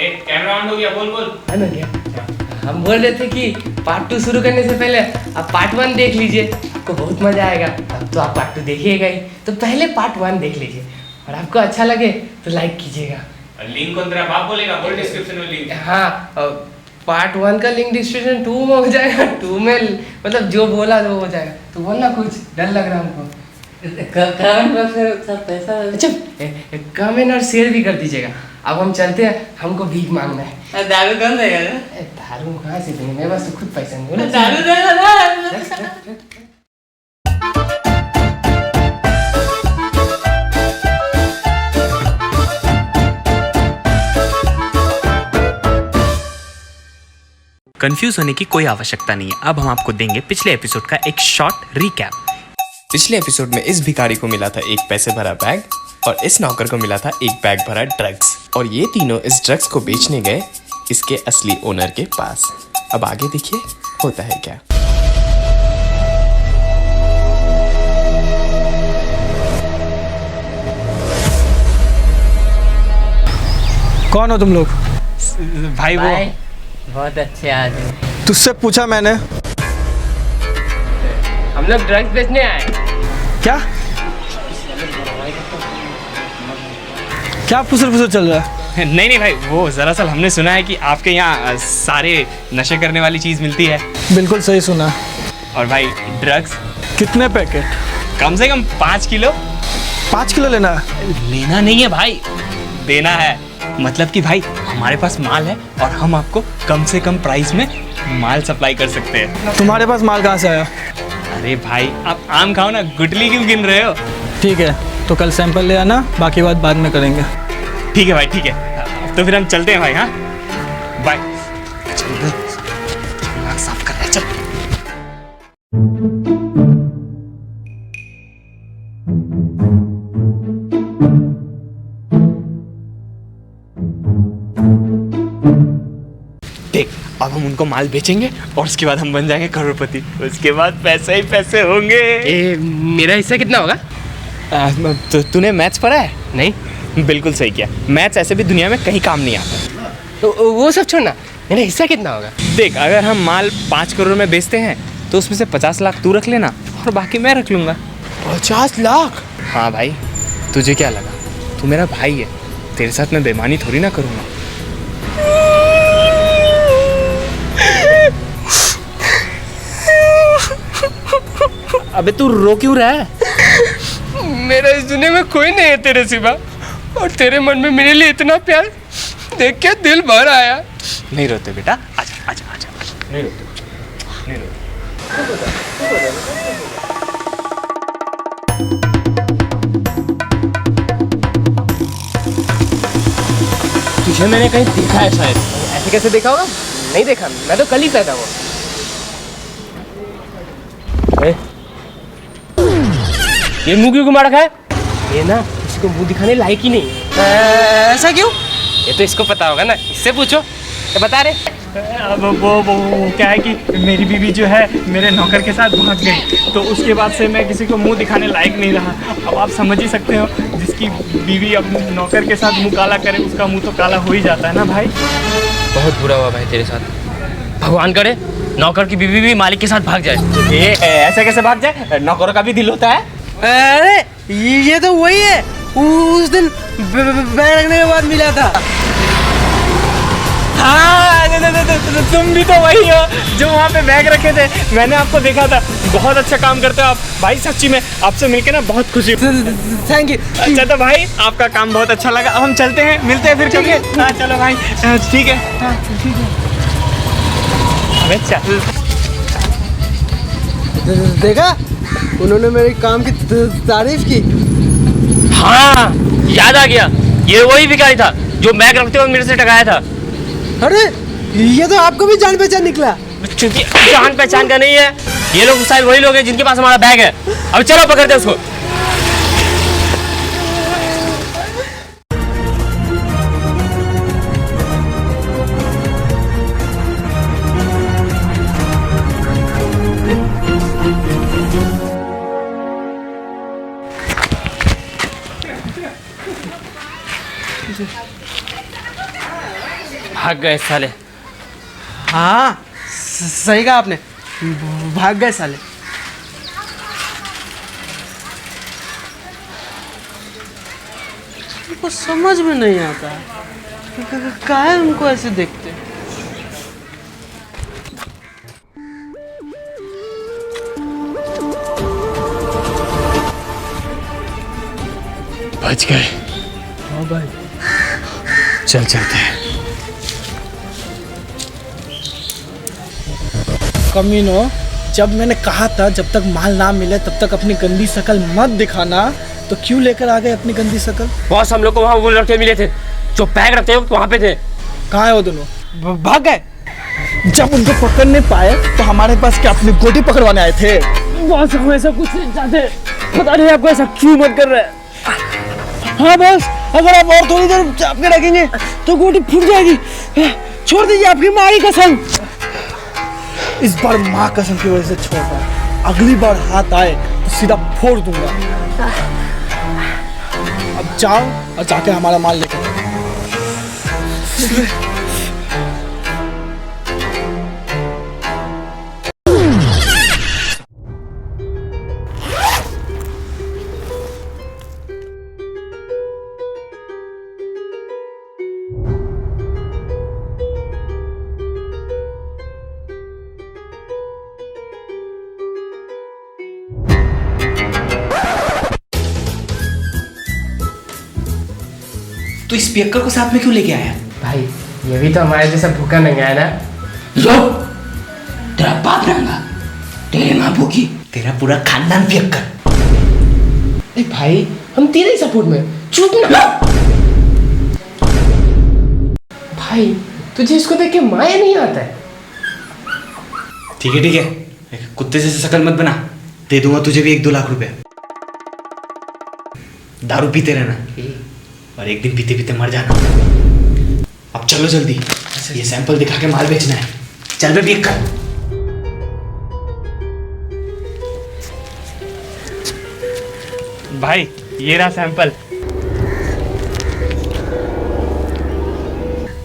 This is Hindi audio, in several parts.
कैमरा ऑन हो गया, बोल बोल। ऑन हो गया। हम बोल रहे थे कि पार्ट 2 शुरू करने से पहले आप पार्ट 1 देख लीजिए, आपको बहुत मजा आएगा। अब तो आप पार्ट 2 देखिएगा ही, तो पहले पार्ट 1 देख लीजिए और आपको अच्छा लगे तो लाइक कीजिएगा। लिंक कौन तेरा बाप बोलेगा, बोल डिस्क्रिप्शन में लिंक। हाँ, पार्ट 1 का लिंक डिस्क्रिप्शन 2 में हो जाएगा। 2 में मतलब जो बोला वो हो जाएगा। तो बोलना, कुछ डर लग रहा है हमको। कमेंट बॉक्स में सब पैसा। अच्छा, कमेंट और शेयर भी कर दीजिएगा। अब हम चलते हैं, हमको भीख मांगना है। दारू कौन देगा? दारू कहाँ से देंगे, मेरे पास तो खुद पैसा नहीं है। दारू देगा ना। कंफ्यूज होने की कोई आवश्यकता नहीं है। अब हम आपको देंगे पिछले एपिसोड का एक शॉर्ट रिकैप। पिछले एपिसोड में इस भिखारी को मिला था एक पैसे भरा बैग और इस नौकर को मिला था एक बैग भरा ड्रग्स, और ये तीनों इस ड्रग्स को बेचने गए इसके असली ओनर के पास। अब आगे देखिए होता है क्या। कौन हो तुम लोग? भाई वो बहुत अच्छे आदमी। तुझसे पूछा मैंने। हम लोग ड्रग्स बेचने आए। क्या क्या फुसर फुसर चल रहा है? नहीं भाई, वो दरअसल हमने सुना है कि आपके यहाँ सारे नशे करने वाली चीज़ मिलती है। बिल्कुल सही सुना। और भाई ड्रग्स कितने पैकेट? कम से कम 5 किलो। 5 किलो लेना है? लेना नहीं है भाई, देना है। मतलब कि भाई हमारे पास माल है और हम आपको कम से कम प्राइस में माल सप्लाई कर सकते हैं। तुम्हारे पास माल कहाँ से आया? अरे भाई आप आम खाओ ना, गुटली क्यों गिन रहे हो? ठीक है, तो कल सैंपल ले आना, बाकी बात बाद में करेंगे। ठीक है भाई, ठीक है। तो फिर हम चलते हैं भाई। हाँ बाय। साफ कर रहे हैं, चल। देख, अब हम उनको माल बेचेंगे और उसके बाद हम बन जाएंगे करोड़पति। उसके बाद पैसे ही पैसे होंगे। मेरा हिस्सा कितना होगा? तो तूने मैथ्स पढ़ा है? नहीं। बिल्कुल सही किया। मैथ्स ऐसे भी दुनिया में कहीं काम नहीं आता। तो वो सब छोड़ना, मेरा हिस्सा कितना होगा? देख, अगर हम माल 5 करोड़ में बेचते हैं तो उसमें से 50 लाख तू रख लेना और बाकी मैं रख लूँगा। 50 लाख? हाँ भाई, तुझे क्या लगा, तू मेरा भाई है, तेरे साथ मैं बेईमानी थोड़ी ना करूँगा। अबे तू रो क्यों रहा है? मेरा इस दुनिया में कोई नहीं है तेरे सिवा, और तेरे मन में मेरे लिए इतना प्यार देख के दिल भर आया। नहीं रोते बेटा, आजा आजा आजा। नहीं रोते, नहीं रोते। तुझे मैंने कहीं देखा है शायद। ऐसे कैसे देखा होगा? नहीं देखा, मैं तो कल ही पैदा हुआ। ये मुंह क्यों घुमा रखा है? ये ना किसी को मुंह दिखाने लायक ही नहीं है। ऐसा क्यों? ये तो इसको पता होगा ना, इससे पूछो। तो बता रहे। अब वो क्या है कि मेरी बीवी जो है मेरे नौकर के साथ भाग गई, तो उसके बाद से मैं किसी को मुंह दिखाने लायक नहीं रहा। अब आप समझ ही सकते हो, जिसकी बीवी अपने नौकर के साथ मुंह काला करे उसका मुंह तो काला हो ही जाता है ना भाई। बहुत बुरा हुआ भाई तेरे साथ। भगवान करे नौकर की बीवी भी मालिक के साथ भाग जाए। ऐसे कैसे भाग जाए? नौकरों का भी दिल होता है। अरे ये तो वही है, उस दिन बैग रखने के बाद मिला था। हाँ, तुम भी तो वही हो जो वहाँ पे बैग रखे थे। मैंने आपको देखा था। बहुत अच्छा काम करते हो आप भाई, सच्ची में आपसे मिलके ना बहुत खुशी। Thank you. अच्छा तो भाई आपका काम बहुत अच्छा लगा। अब हम चलते हैं, मिलते हैं फिर कभी। हाँ चलो भाई, ठीक है। अच्छा देखा, उन्होंने मेरे काम की तारीफ की। हाँ, याद आ गया, ये वही भिखारी था जो बैग रखते हुए मेरे से टकराया था। अरे ये तो आपको भी जान पहचान निकला। क्योंकि जान पहचान का नहीं है, ये लोग शायद वही लोग हैं जिनके पास हमारा बैग है। अब चलो पकड़ते हैं उसको। भाग गए साले। हाँ सही कहा आपने, भाग गए साले। उनको समझ में नहीं आता काहे उनको ऐसे देखते। बच गए। हाँ भाई, चल चलते हैं। कमीनो, जब मैंने कहा था जब तक माल ना मिले तब तक अपनी गंदी शक्ल मत दिखाना, तो क्यों लेकर आ गए अपनी गंदी शक्ल? बॉस हम लोग को वहाँ वो लड़के मिले थे जो बैग रखते हो वहाँ पे थे। कहाँ है वो दोनों? भाग गए। जब उनको पकड़ नहीं पाए तो हमारे पास क्या अपनी गोटी पकड़वाने आए थे? बॉस हम ऐसा कुछ नहीं चाहते, पता नहीं आपको ऐसा क्यों मत कर रहे हैं। हाँ बॉस, अगर आप और थोड़ी देर चाप के रखेंगे तो गोटी फूट जाएगी। छोड़ दीजिए, आपकी माँ की कसम। इस बार माँ कसम की वजह से छोड़ रहा, अगली बार हाथ आए तो सीधा फोड़ दूंगा। अब जाओ और जाके हमारा माल लेकर आओ। तो इस पियक्कर को साथ में क्यों लेके आया? भाई ये भी तो हमारे जैसा भूखा नंगा है ना। लो, तेरा बाप नंगा, तेरी माँ भूखी, तेरा पूरा खानदान पियक्कर। ए भाई हम तेरे ही सपोर्ट में, चुप ना। भाई तुझे इसको देख के माया नहीं आता है? ठीक है, कुत्ते जैसे शकल मत बना, दे दूंगा तुझे भी 1-2 लाख रुपए। दारू पीते रहना और एक दिन पीते पीते मर जाना। अब चलो जल्दी, ये सैंपल दिखा के माल बेचना है। चल बे पियक्कर। भाई ये रहा सैंपल।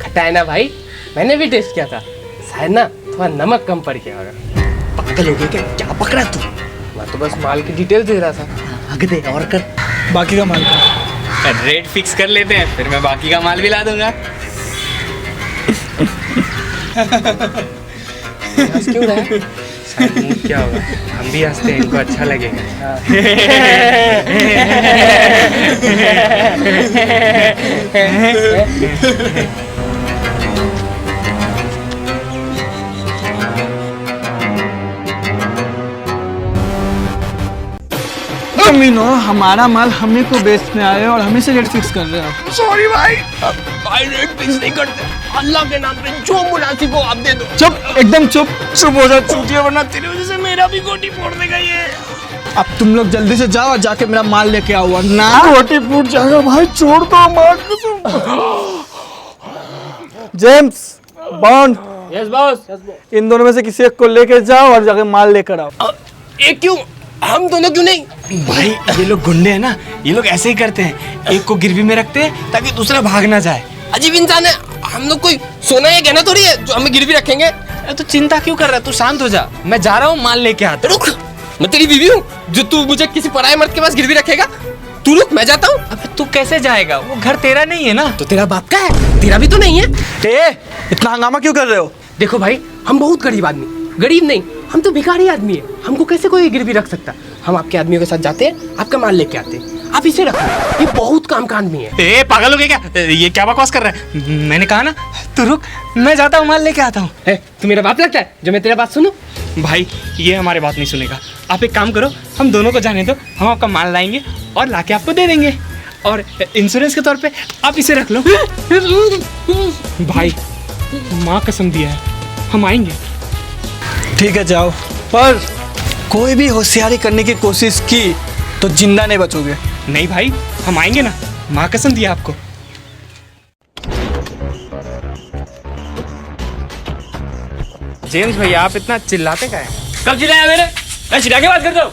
खट्टा है ना भाई, मैंने भी टेस्ट किया था, शायद ना थोड़ा नमक कम पड़ गया होगा। पागल हो गया क्या पकड़ा तू? मैं तो बस माल की डिटेल दे रहा था। आगे दे और कर। बाकी का माल का रेट फिक्स कर लेते हैं, फिर मैं बाकी का माल भी ला दूंगा। हंस क्यों रहा है? शायद मूड क्या होगा, हम भी हंसते हैं, इनको अच्छा लगेगा। कमीनो, हमारा माल हमें को बेचने आए और हमें से रेट फिक्स कर रहे हो। सॉरी भाई, भाई रेट फिक्स नहीं करते, अल्लाह के नाम पे जो मुनासिब हो आप दे दो। चुप, एकदम चुप हो जा चूतिया, वरना तेरी वजह से मेरा भी गोटी फोड़ देगा ये। अब तुम लोग जल्दी से जाओ और जाके मेरा माल लेके आओ, वरना गोटी फूट जाएगा। भाई छोड़ दो माल कसम। James, Bond, yes boss. इन दोनों में से किसी एक को लेके जाओ और जाके माल लेकर आओ। एक क्यों, हम दोनों क्यों नहीं? भाई ये लोग गुंडे हैं ना, ये लोग ऐसे ही करते हैं, एक को गिरवी में रखते हैं ताकि दूसरा भाग ना जाए। अजीब इंसान है, हम लोग कोई सोना या गहना थोड़ी है जो हमें गिरवी रखेंगे। तो चिंता क्यों कर रहा है? तू शांत हो जा, मैं जा रहा हूँ माल लेके आता। रुक, मैं तेरी बीवी हूँ जो तू मुझे किसी पराये मर्द के पास गिरवी रखेगा? तू रुक, मैं जाता हूँ। अबे तू कैसे जाएगा? वो घर तेरा नहीं है ना। तो तेरा बाप का है, तेरा भी तो नहीं है। इतना हंगामा क्यों कर रहे हो? देखो भाई, हम बहुत गरीब आदमी, गरीब नहीं, हम तो भिखारी आदमी है, हमको कैसे कोई गिरवी रख सकता? हम आपके आदमियों के साथ जाते हैं, आपका माल लेके आते हैं, आप इसे रखो, ये बहुत काम का आदमी है। ए पागल हो गया क्या? ये क्या बकवास कर रहा है? मैंने कहा ना, तू रुक, मैं जाता हूँ माल लेके आता हूँ। तू मेरा बाप लगता है जो मैं तेरा बात सुनूं? भाई ये हमारे बात नहीं सुनेगा। आप एक काम करो, हम दोनों को जाने दो, हम आपका माल लाएंगे और लाके आपको दे देंगे, और इंश्योरेंस के तौर पे आप इसे रख लो। भाई माँ कसम दिया है, हम आएंगे। ठीक है जाओ, पर कोई भी होशियारी करने की कोशिश की तो जिंदा नहीं बचोगे। नहीं भाई, हम आएंगे ना, माँ कसम दिया आपको। जेम्स भैया आप इतना चिल्लाते क्या है? कब चिल्लाया मैंने? मैं चिल्ला के बात करता हूँ?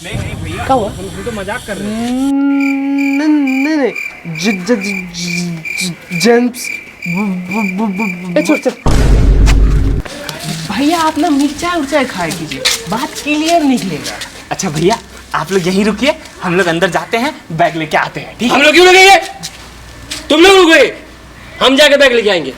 नहीं भैया, क्या हुआ? हम तो मजाक कर रहे हैं। नहीं, जेम्स छोड़ चल। भैया आप ना मिर्चा उर्चा खाए कीजिए, बात क्लियर निकलेगा। अच्छा भैया आप लोग यहीं रुकिए, हम लोग अंदर जाते हैं, बैग लेके आते हैं, ठीक है? हम लोग क्यों लगेंगे? तुम लोग रुके, हम जाके बैग लेके आएंगे।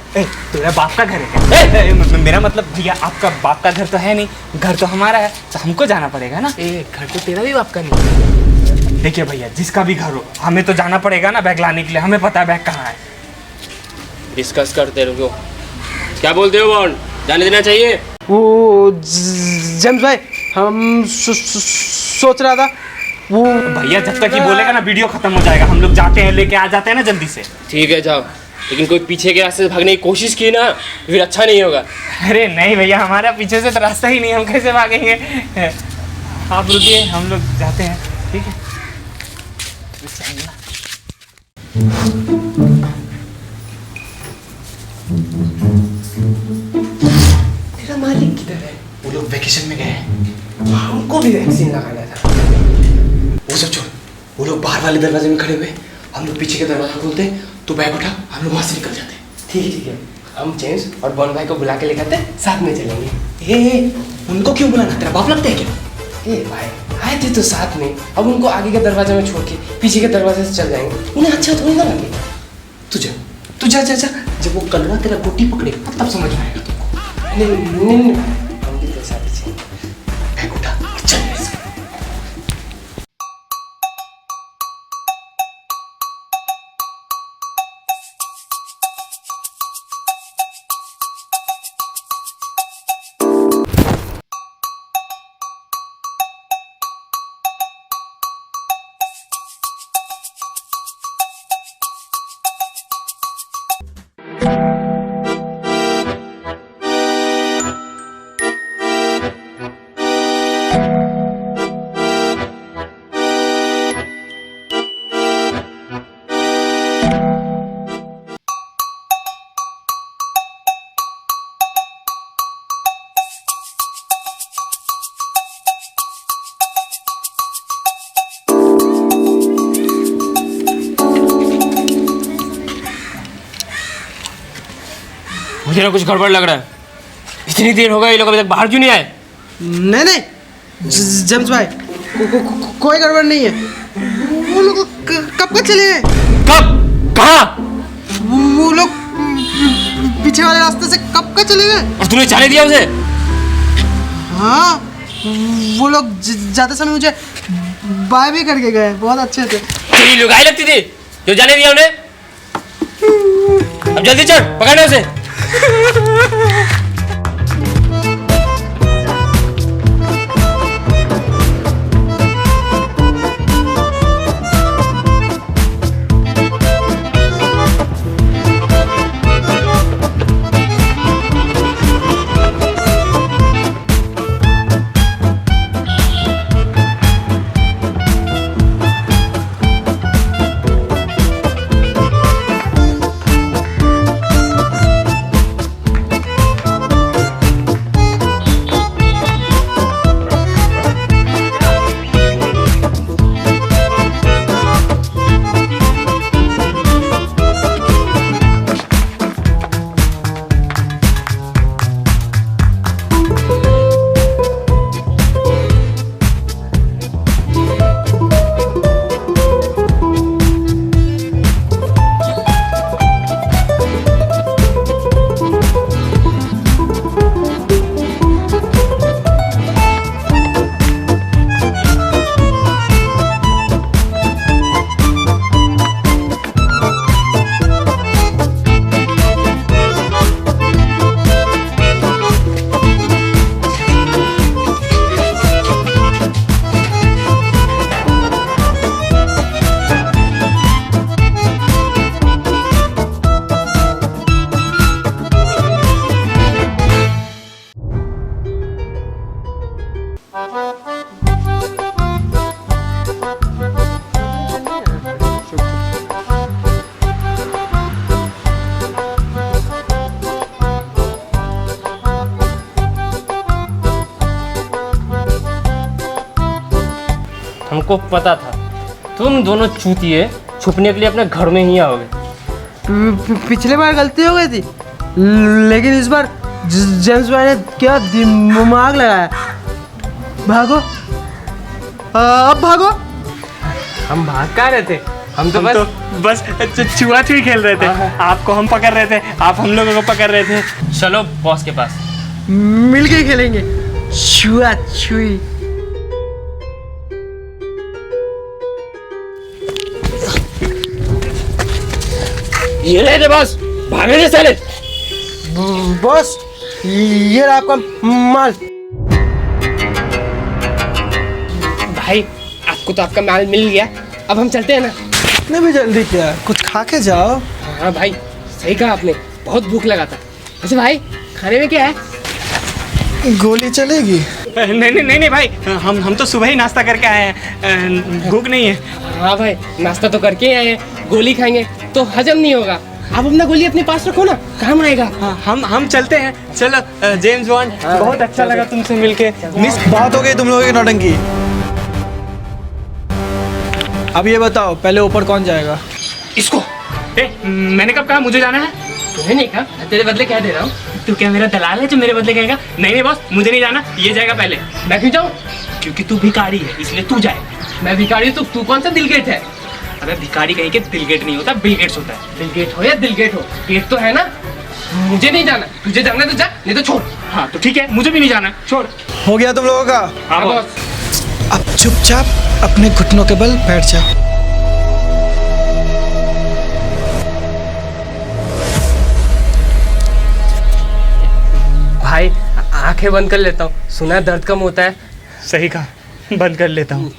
तेरा बाप का घर है क्या? मेरा मतलब भैया आपका बाप का घर तो है नहीं, घर तो हमारा है, तो हमको जाना पड़ेगा ना। घर तो तेरा भी बाप का नहीं। देखिए भैया जिसका भी घर हो, हमें तो जाना पड़ेगा ना बैग लाने के लिए, हमें पता है बैग कहाँ है। डिस्कस करते रुको, क्या बोलते हो बॉन्ड, जाने देना चाहिए? वो जेम्स भाई, हम सोच रहा था वो भैया जब तक ही बोलेगा ना वीडियो खत्म हो जाएगा, हम लोग जाते हैं, लेके आ जाते हैं ना जल्दी से। ठीक है जाओ, लेकिन कोई पीछे के रास्ते से भागने की कोशिश की ना फिर अच्छा नहीं होगा। अरे नहीं भैया, हमारा पीछे से तो रास्ता ही नहीं, हम कैसे भागेंगे? आप रुकिए, हम लोग जाते हैं, ठीक है? तेरा मालिक किधर है? वो लोग वैकेशन में गए हैं। हमको भी वैक्सीन लगाना था। वो सब छोड़, वो लोग बाहर वाले दरवाजे में खड़े हुए, हम लोग पीछे का दरवाजा खोलते हैं, तो बैग उठा, हम लोग वहाँ से निकल जाते हैं। ठीक है, हम जेम्स और बॉन भाई को बुला के लेकर साथ में चलेंगे। ए, उनको क्यों बुलाना, तेरा बाप लगता है क्या? ए भाई आए थे तो साथ में, अब उनको आगे के दरवाजे में छोड़ के पीछे के दरवाजे से चल जाएंगे, उन्हें अच्छा थोड़ी ना लगेगा। तू जा जा जा, जब वो कलवा तेरा गोटी पकड़ेगा तब समझ में आएगा तुमको। नहीं, हम भी तो साथ ही चलेंगे। बैग उठा और चल मेरे साथ। मुझे ना कुछ गड़बड़ लग रहा है, इतनी देर हो गई, ये लोग अभी तक बाहर क्यों नहीं आए? नहीं जेम्स भाई, कोई गड़बड़ नहीं है। वो लोग कब का चले गए? कब? कहाँ? वो लोग पीछे वाले रास्ते से कब का चले गए? और तूने जाने दिया उसे? हाँ, वो लोग जाते समय मुझे बाय भी करके गए, बहुत अच्छे थे। तेरी लुगाई लगती थी जो जाने दिया उन्हें? अब जल्दी चल, पकड़ना उसे। हमको पता था तुम दोनों चूतिए छुपने के लिए अपने घर में ही आओगे। पिछले बार गलती हो गई थी, लेकिन इस बार जेम्स भाई ने क्या दिमाग लगाया। भागो, अब भागो। हम भाग कहाँ रहे थे, हम तो बस छुआ-छुई खेल रहे थे। आपको हम पकड़ रहे थे, आप हम लोगों को पकड़ रहे थे। चलो बॉस के पास। मिल के खेलेंगे छुआ छुई। ये रहे थे बॉस, भागने से साले। बॉस ये रहा आपका माल। भाई आपको तो आपका माल मिल गया, अब हम चलते हैं ना। इतने भी जल्दी क्या, कुछ खा के जाओ। हाँ भाई सही कहा आपने, बहुत भूख लगा था। अच्छा भाई खाने में क्या है? गोली चलेगी? नहीं भाई, हम तो सुबह ही नाश्ता करके आए हैं, भूख नहीं है। हाँ भाई नाश्ता तो करके आए हैं, गोली खाएंगे तो हजम नहीं होगा। आप अपना गोली अपने पास रखो ना, काम आएगा। हम चलते हैं। चलो जेम्स बॉन्ड, बहुत अच्छा लगा तुमसे मिलके। मिस बहुत हो गई तुम लोगों की नौटंकी। अब ये बताओ पहले ऊपर कौन जाएगा? इसको मैंने कब कहा मुझे जाना है? तुम्हें नहीं कहा, तेरे बदले क्या दे रहा हूँ। तू क्या मेरा दलाल है जो मेरे बदले कहेगा? नहीं बॉस, मुझे नहीं जाना, ये जाएगा पहले। मैं क्यों जाऊँ? क्योंकि तू भिखारी है, इसलिए तू जाए। मैं भिखारी हूँ तो तू कौन सा दिलगेट है? अबे भिखारी कहीं के दिलगेट नहीं होता, बिलगेट्स होता है। दिलगेट हो या दिलगेट हो, गेट तो है ना। मुझे नहीं जाना, तुझे जाना तो जा, नहीं तो छोड़। हाँ तो ठीक है, मुझे भी नहीं जाना, छोड़। हो गया तुम लोगों का? हाँ बॉस। अब चुपचाप अपने घुटनों के बल बैठ जाओ। भाई आंखें बंद कर लेता हूँ, सुना है दर्द कम होता है। सही कहा, बंद कर लेता हूँ।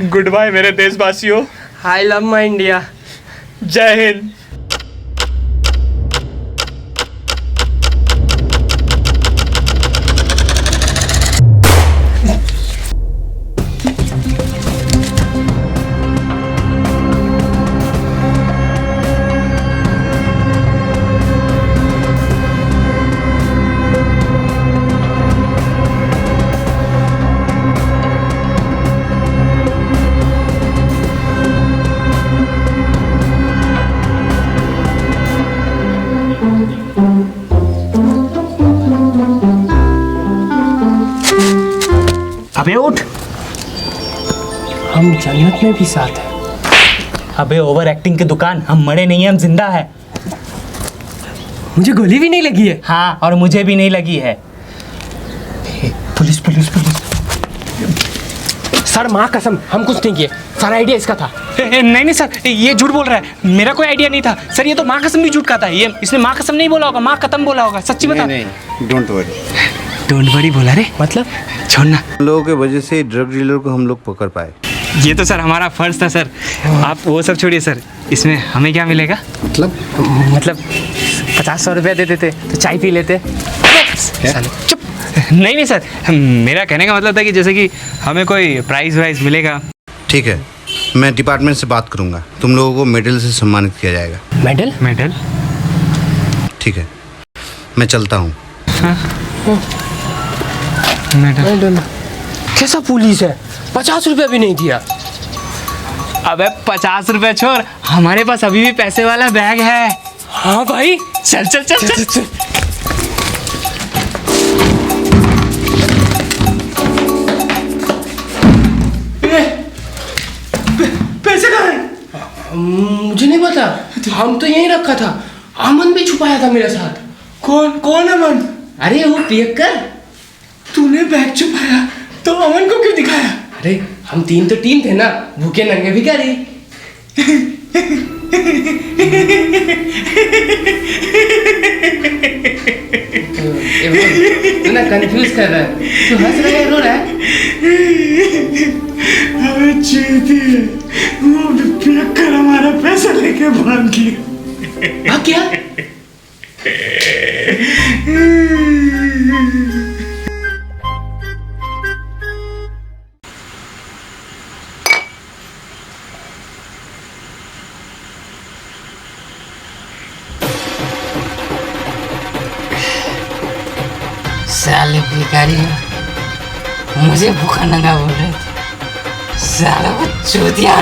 गुड बाय मेरे देशवासियों। I love my India. जय हिंद। अबे उठ। हम जन्नत में भी साथ हैं। अबे ओवर एक्टिंग की दुकान, हम मरे नहीं हैं, हम जिंदा है। मुझे गोली भी नहीं लगी है। हाँ और मुझे भी नहीं लगी है। Police police police. सर माँ कसम हम कुछ नहीं किए, सारा आइडिया इसका था। नहीं सर, ये झूठ बोल रहा है, मेरा कोई आइडिया नहीं था सर। ये तो माँ कसम भी झूठ खाता है, ये इसने माँ कसम नहीं बोला होगा, माँ कतम बोला होगा। सच्ची बता। नहीं डोंट वरी। डोंट वरी बोला रे, मतलब छोड़ना। लोगों के वजह से ड्रग डीलर को हम लोग पकड़ पाए। ये तो सर हमारा फर्ज था सर। आप वो सब छोड़िए सर, इसमें हमें क्या मिलेगा? मतलब 50-100 रुपया दे देते तो चाय पी लेते। चुप। नहीं सर, मेरा कहने का मतलब था कि जैसे कि हमें कोई प्राइज वाइज मिलेगा। ठीक है, मैं डिपार्टमेंट से बात करूंगा, तुम लोगों को मेडल से सम्मानित किया जाएगा। मेडल? मेडल? ठीक है, मैं चलता हूँ। मेडल? कैसा पुलिस है, 50 रुपया भी नहीं दिया। अबे 50 रुपए छोड़, हमारे पास अभी भी पैसे वाला बैग है। हाँ भाई चल चल चल चल, चल। पैसे कहाँ हैं? मुझे नहीं पता, हम तो यहीं रखा था। अमन भी छुपाया था मेरे साथ। कौन अमन? अरे वो पियक्कर। तूने बैग छुपाया तो अमन को क्यों दिखाया? अरे हम 3 तो टीम थे ना, भूखे नंगे भिखारी। तू ना कंफ्यूज कर रहा है, तू हंस रहा है रो रहा है? हमें चीती है, वो पियक्कर हमारा पैसा लेके भाग गया। भाग गया? साले भिखारी मुझे भूखा नंगा बोल रहे थे, साला वो चूतिया।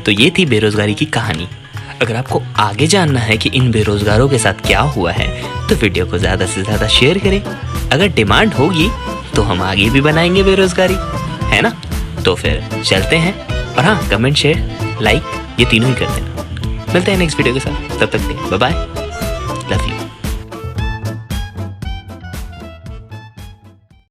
तो ये थी बेरोजगारी की कहानी। अगर आपको आगे जानना है कि इन बेरोजगारों के साथ क्या हुआ है तो वीडियो को ज़्यादा से ज़्यादा शेयर करें। अगर डिमांड होगी तो हम आगे भी बनाएंगे बेरोजगारी, है ना? तो फिर चलते हैं। और हाँ, कमेंट, शेयर, लाइक ये तीनों ही कर देना। मिलते हैं नेक्स्ट वीडियो के साथ, तब तक के बाय बाय, लव यू।